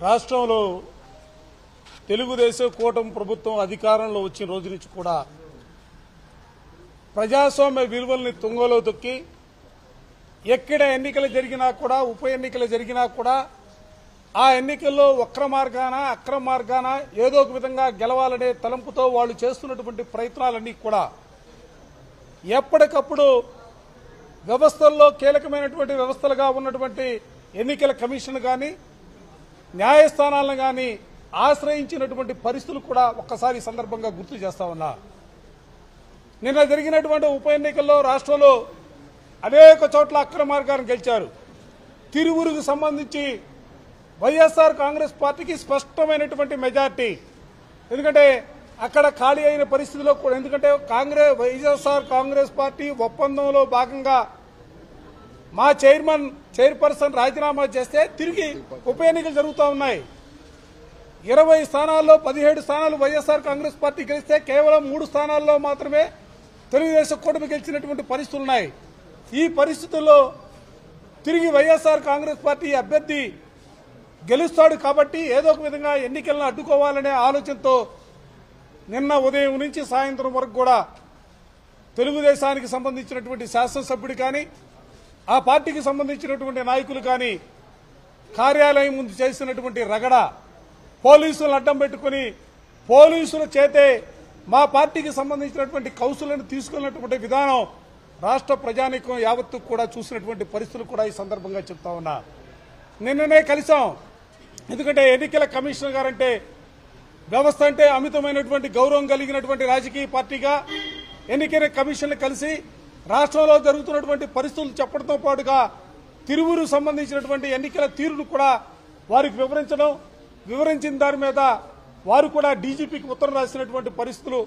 రాష్ట్రంలో తెలుగుదేశం కూటమి ప్రభుత్వం అధికారంలో వచ్చిన రోజు నుంచి కూడా ప్రజాస్వామ్య విలువల్ని తుంగలో తొక్కి ఎక్కడ ఎన్నికలు జరిగినా కూడా ఉప ఎన్నికలు జరిగినా కూడా ఆ ఎన్నికల్లో అక్రమ మార్గాన ఏదో ఒక విధంగా గెలవాలనే తలంపుతో వాళ్ళు చేస్తున్నటువంటి ప్రయత్నాలన్నీ కూడా ఎప్పటికప్పుడు వ్యవస్థల్లో కీలకమైనటువంటి వ్యవస్థలుగా ఉన్నటువంటి ఎన్నికల కమిషన్ కానీ న్యాయస్థానాలను కానీ ఆశ్రయించినటువంటి పరిస్థితులు కూడా ఒక్కసారి సందర్భంగా గుర్తు చేస్తా ఉన్నా. నిన్న జరిగినటువంటి ఉప ఎన్నికల్లో రాష్ట్రంలో అనేక చోట్ల అక్రమ మార్గాన్ని గెలిచారు. తిరువురుకు సంబంధించి వైఎస్ఆర్ కాంగ్రెస్ పార్టీకి స్పష్టమైనటువంటి మెజార్టీ. ఎందుకంటే అక్కడ ఖాళీ అయిన పరిస్థితిలో కూడా, ఎందుకంటే వైఎస్ఆర్ కాంగ్రెస్ పార్టీ ఒప్పందంలో భాగంగా మా చైర్పర్సన్ రాజీనామా చేస్తే తిరిగి ఉప ఎన్నికలు జరుగుతూ ఉన్నాయి. 20 స్థానాల్లో 17 స్థానాలు వైఎస్ఆర్ కాంగ్రెస్ పార్టీ గెలిస్తే కేవలం 3 స్థానాల్లో మాత్రమే తెలుగుదేశం కూటమి గెలిచినటువంటి పరిస్థితులు ఉన్నాయి. ఈ పరిస్థితుల్లో తిరిగి వైఎస్ఆర్ కాంగ్రెస్ పార్టీ అభ్యర్థి గెలుస్తాడు కాబట్టి ఏదో ఒక విధంగా ఎన్నికలను అడ్డుకోవాలనే ఆలోచనతో నిన్న ఉదయం నుంచి సాయంత్రం వరకు కూడా తెలుగుదేశానికి సంబంధించినటువంటి శాసనసభ్యుడు కానీ ఆ పార్టీకి సంబంధించినటువంటి నాయకులు కానీ కార్యాలయం ముందు చేసినటువంటి రగడ, పోలీసులను అడ్డం పెట్టుకుని పోలీసుల చేతే మా పార్టీకి సంబంధించినటువంటి కౌన్సిల్ను తీసుకున్నటువంటి విధానం రాష్ట్ర ప్రజానీకం యావత్తు కూడా చూసినటువంటి పరిస్థితులు కూడా ఈ సందర్భంగా చెప్తా ఉన్నా. నిన్ననే కలిసాం. ఎందుకంటే ఎన్నికల కమిషనర్ గారంటే వ్యవస్థ అంటే అమితమైనటువంటి గౌరవం కలిగినటువంటి రాజకీయ పార్టీగా ఎన్నికల కమిషన్ కలిసి రాష్ట్రంలో జరుగుతున్నటువంటి పరిస్థితులు చెప్పడంతో పాటుగా తిరువురు సంబంధించినటువంటి ఎన్నికల తీరును కూడా వారికి వివరించిన దాని మీద వారు కూడా డీజీపీకి ఉత్తరం రాసినటువంటి పరిస్థితులు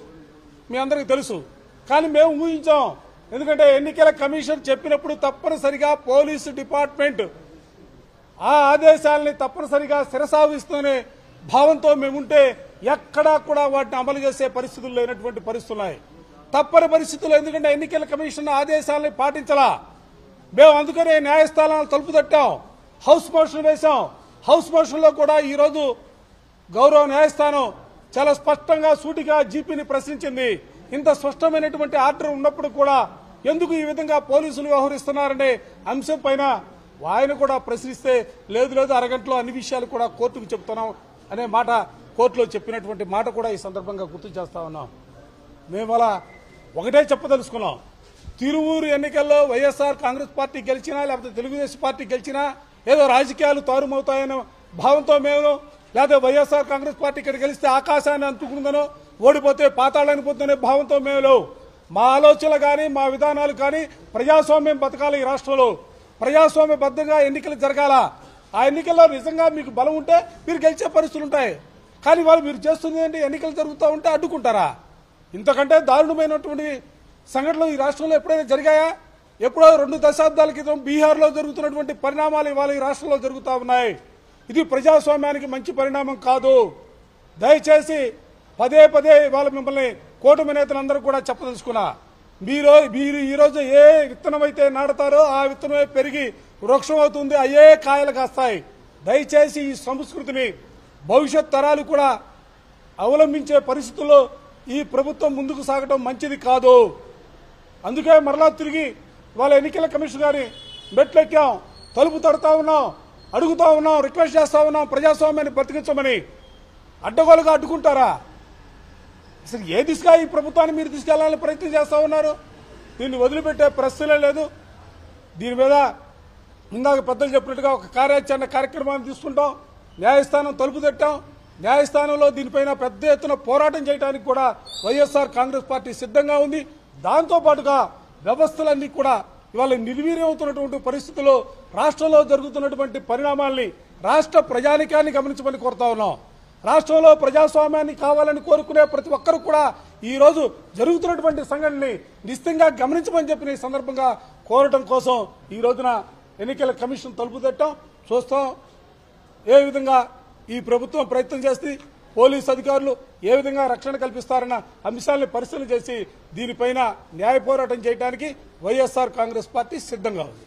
మీ అందరికీ తెలుసు. కానీ మేము ఊహించాం. ఎందుకంటే ఎన్నికల కమిషన్ చెప్పినప్పుడు తప్పనిసరిగా పోలీసు డిపార్ట్మెంట్ ఆ ఆదేశాలని తప్పనిసరిగా శిరసావిస్తూనే భావంతో మేముంటే ఎక్కడా కూడా వాటిని అమలు చేసే పరిస్థితులు లేనటువంటి పరిస్థితులున్నాయి. తప్పని పరిస్థితులు. ఎందుకంటే ఎన్నికల కమిషన్ ఆదేశాలని పాటించాలా. మేము అందుకనే న్యాయస్థానాలు తలుపు తట్టాం, హౌస్ మోషన్ వేశాం. హౌస్ మోషన్లో కూడా ఈరోజు గౌరవ న్యాయస్థానం చాలా స్పష్టంగా సూటిగా జీపీని ప్రశ్నించింది. ఇంత స్పష్టమైనటువంటి ఆర్డర్ ఉన్నప్పుడు కూడా ఎందుకు ఈ విధంగా పోలీసులు వ్యవహరిస్తున్నారనే అంశం పైన ఆయన కూడా ప్రశ్నిస్తే లేదు అరగంటలో అన్ని విషయాలు కూడా కోర్టుకు చెప్తున్నాం అనే మాట కోర్టులో చెప్పినటువంటి మాట కూడా ఈ సందర్భంగా గుర్తు చేస్తా ఉన్నాం. మేము అలా ఒకటే చెప్పదలుచుకున్నాం. తిరువూరు ఎన్నికల్లో వైఎస్ఆర్ కాంగ్రెస్ పార్టీ గెలిచినా లేకపోతే తెలుగుదేశం పార్టీ గెలిచినా ఏదో రాజకీయాలు తారుమవుతాయనే భావంతో మేము, లేకపోతే వైఎస్ఆర్ కాంగ్రెస్ పార్టీ ఇక్కడ గెలిస్తే ఆకాశాన్ని అందుకుందనో ఓడిపోతే పాతాళానికి పోతుందనే భావంతో మేము లేవు. మా ఆలోచనలు కానీ మా విధానాలు కానీ ప్రజాస్వామ్యం బతకాలి. ఈ రాష్ట్రంలో ప్రజాస్వామ్యబద్ధంగా ఎన్నికలు జరగాల. ఆ ఎన్నికల్లో నిజంగా మీకు బలం ఉంటే మీరు గెలిచే పరిస్థితులు ఉంటాయి. కానీ వాళ్ళు మీరు చేస్తుంది ఏంటి, ఎన్నికలు జరుగుతూ ఉంటే అడ్డుకుంటారా? ఇంతకంటే దారుణమైనటువంటి సంఘటనలు ఈ రాష్ట్రంలో ఎప్పుడైనా జరిగాయా? ఎప్పుడో 2 దశాబ్దాల క్రితం బీహార్లో జరుగుతున్నటువంటి పరిణామాలు ఇవాళ ఈ రాష్ట్రంలో జరుగుతూ ఉన్నాయి. ఇది ప్రజాస్వామ్యానికి మంచి పరిణామం కాదు. దయచేసి పదే ఇవాళ మిమ్మల్ని కూటమి నేతలందరూ కూడా చెప్పదలుచుకున్నా. మీరు ఈరోజు ఏ విత్తనం అయితే నాటుతారో ఆ విత్తనమే పెరిగి వృక్షం అవుతుంది, అయ్యే కాయలు కాస్తాయి. దయచేసి ఈ సంస్కృతిని భవిష్యత్ తరాలు కూడా అవలంబించే పరిస్థితుల్లో ఈ ప్రభుత్వం ముందుకు సాగడం మంచిది కాదు. అందుకే మరలా తిరిగి వాళ్ళ ఎన్నికల కమిషన్ గారిని మెట్లెక్కాం, తలుపు తడుతా ఉన్నాం, అడుగుతా ఉన్నాం, రిక్వెస్ట్ చేస్తా ఉన్నాం ప్రజాస్వామ్యాన్ని బతికించమని. అడ్డగోలుగా అడ్డుకుంటారా? అసలు ఏ దిశగా ఈ ప్రభుత్వాన్ని మీరు తీసుకెళ్లాలని ప్రయత్నం చేస్తా ఉన్నారు? దీన్ని వదిలిపెట్టే ప్రశ్నే లేదు. దీని మీద ఇందాక పెద్దలు చెప్పినట్టుగా ఒక కార్యక్రమాన్ని తీసుకుంటాం. న్యాయస్థానం తలుపు తట్టాం. న్యాయస్థానంలో దీనిపైన పెద్ద ఎత్తున పోరాటం చేయడానికి కూడా వైఎస్ఆర్ కాంగ్రెస్ పార్టీ సిద్ధంగా ఉంది. దాంతో పాటుగా వ్యవస్థలన్నీ కూడా ఇవాళ నిర్వీర్యమవుతున్నటువంటి పరిస్థితుల్లో రాష్ట్రంలో జరుగుతున్నటువంటి పరిణామాల్ని రాష్ట్ర ప్రజానికాన్ని గమనించమని కోరుతా ఉన్నాం. రాష్ట్రంలో ప్రజాస్వామ్యాన్ని కావాలని కోరుకునే ప్రతి ఒక్కరు కూడా ఈ రోజు జరుగుతున్నటువంటి సంఘటనని నిశ్చితంగా గమనించమని చెప్పిన ఈ సందర్భంగా కోరటం కోసం ఈ రోజున ఎన్నికల కమిషన్ తలుపు తట్టాం. చూస్తాం ఏ విధంగా ఈ ప్రభుత్వం ప్రయత్నం చేసి పోలీసు అధికారులు ఏ విధంగా రక్షణ కల్పిస్తారన్న అంశాలను పరిశీలన చేసి దీనిపైన న్యాయ పోరాటం చేయడానికి వైఎస్ఆర్ కాంగ్రెస్ పార్టీ సిద్ధంగా ఉంది.